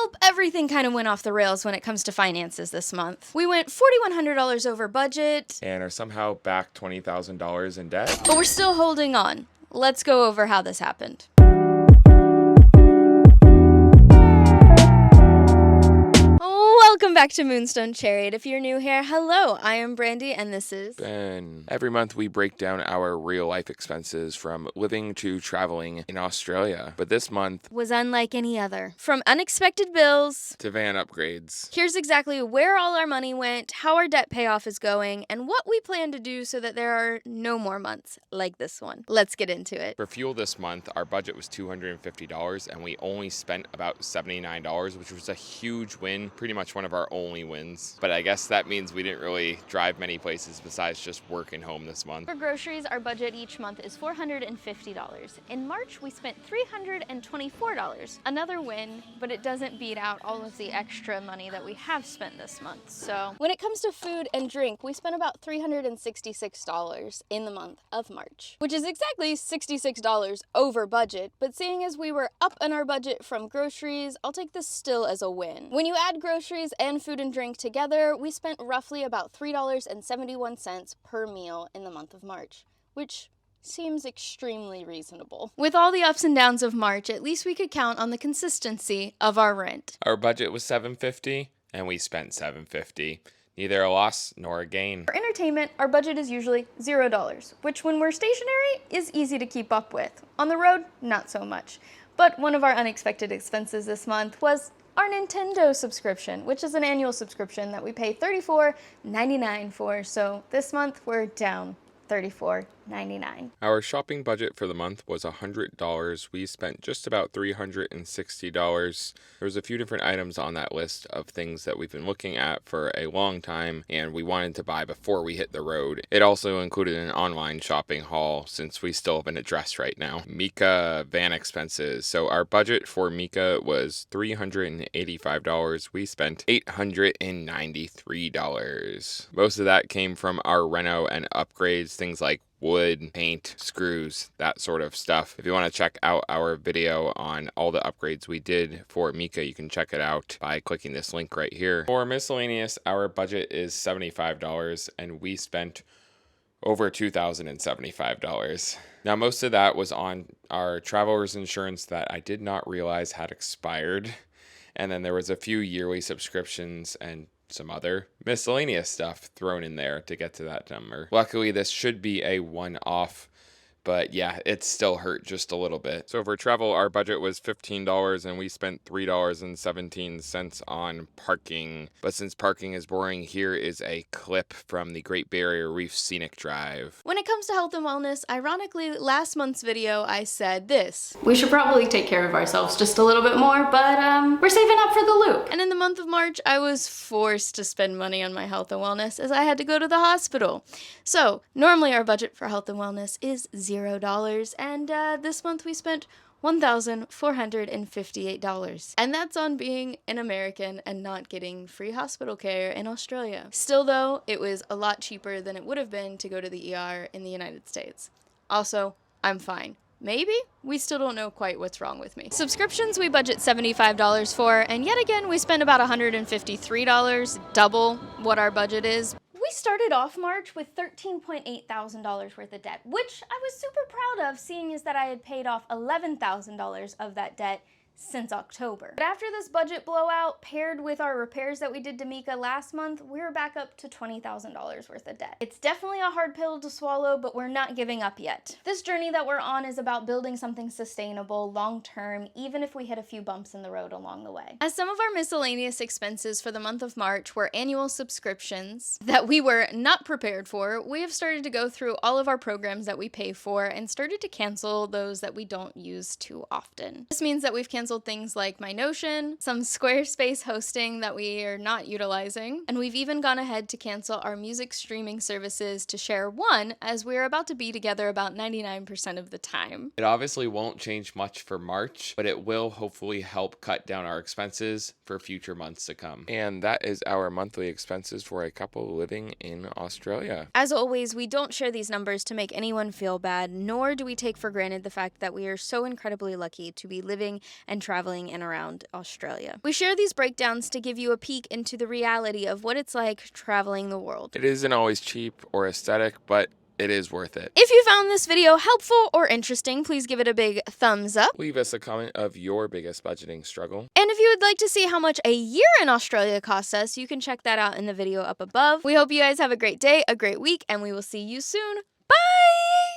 Nope, everything kind of went off the rails when it comes to finances this month. We went $4,100 over budget, and are somehow back $20,000 in debt. but we're still holding on. Let's go over how this happened. Welcome back to Moonstone Chariot. If you're new here, hello, I am Brandy and this is Ben. Every month we break down our real life expenses from living to traveling in Australia. But this month was unlike any other. From unexpected bills to van upgrades. Here's exactly where all our money went, how our debt payoff is going, and what we plan to do so that there are no more months like this one. Let's get into it. For fuel this month, our budget was $250 and we only spent about $79, which was a huge win, pretty much one of our only wins. But I guess that means we didn't really drive many places besides just work and home this month. For groceries, our budget each month is $450. In March, we spent $324. Another win, but it doesn't beat out all of the extra money that we have spent this month. So when it comes to food and drink, we spent about $366 in the month of March, which is exactly $66 over budget. But seeing as we were up on our budget from groceries, I'll take this still as a win. When you add groceries and food and drink together, we spent roughly about $3.71 per meal in the month of March, which seems extremely reasonable. With all the ups and downs of March, at least we could count on the consistency of our rent. Our budget was $750 and we spent $750. Neither a loss nor a gain. For entertainment, our budget is usually $0, which when we're stationary is easy to keep up with. On the road, not so much. But one of our unexpected expenses this month was our Nintendo subscription, which is an annual subscription that we pay $34.99 for. So this month we're down $34.99. Our shopping budget for the month was $100. We spent just about $360. There was a few different items on that list of things that we've been looking at for a long time and we wanted to buy before we hit the road. It also included an online shopping haul since we still have an address right now. Mika van expenses. So our budget for Mika was $385. We spent $893. Most of that came from our reno and upgrades, things like wood, paint, screws, that sort of stuff. If you want to check out our video on all the upgrades we did for Mika, you can check it out by clicking this link right here. For miscellaneous, our budget is $75 and we spent over $2,075. Now, most of that was on our traveler's insurance that I did not realize had expired. And then there was a few yearly subscriptions and some other miscellaneous stuff thrown in there to get to that number. Luckily, this should be a one-off, but yeah, it still hurt just a little bit. So for travel, our budget was $15 and we spent $3.17 on parking. But since parking is boring, here is a clip from the Great Barrier Reef Scenic Drive. When it comes to health and wellness, ironically, last month's video, I said this: we should probably take care of ourselves just a little bit more, but we're saving up for the loop. And in the month of March, I was forced to spend money on my health and wellness as I had to go to the hospital. So normally our budget for health and wellness is $0, and this month we spent $1,458. And that's on being an American and not getting free hospital care in Australia. Still though, it was a lot cheaper than it would have been to go to the ER in the United States. Also, I'm fine. Maybe? We still don't know quite what's wrong with me. Subscriptions we budget $75 for, and yet again we spent about $153, double what our budget is. We started off March with $13.8 thousand worth of debt, which I was super proud of, seeing as that I had paid off $11,000 of that debt since October. But after this budget blowout, paired with our repairs that we did to Mika last month, we're back up to $20,000 worth of debt. It's definitely a hard pill to swallow, but we're not giving up yet. This journey that we're on is about building something sustainable, long-term, even if we hit a few bumps in the road along the way. As some of our miscellaneous expenses for the month of March were annual subscriptions that we were not prepared for, we have started to go through all of our programs that we pay for and started to cancel those that we don't use too often. This means that we've canceled things like My Notion, some Squarespace hosting that we are not utilizing, and we've even gone ahead to cancel our music streaming services to Share One, as we're about to be together about 99% of the time. It obviously won't change much for March, but it will hopefully help cut down our expenses for future months to come. And that is our monthly expenses for a couple living in Australia. As always, we don't share these numbers to make anyone feel bad, nor do we take for granted the fact that we are so incredibly lucky to be living and and traveling in around Australia. We share these breakdowns to give you a peek into the reality of what it's like traveling the world. It isn't always cheap or aesthetic, but it is worth it. If you found this video helpful or interesting, please give it a big thumbs up. Leave us a comment of your biggest budgeting struggle. And if you would like to see how much a year in Australia costs us, you can check that out in the video up above. We hope you guys have a great day, a great week, and we will see you soon. Bye!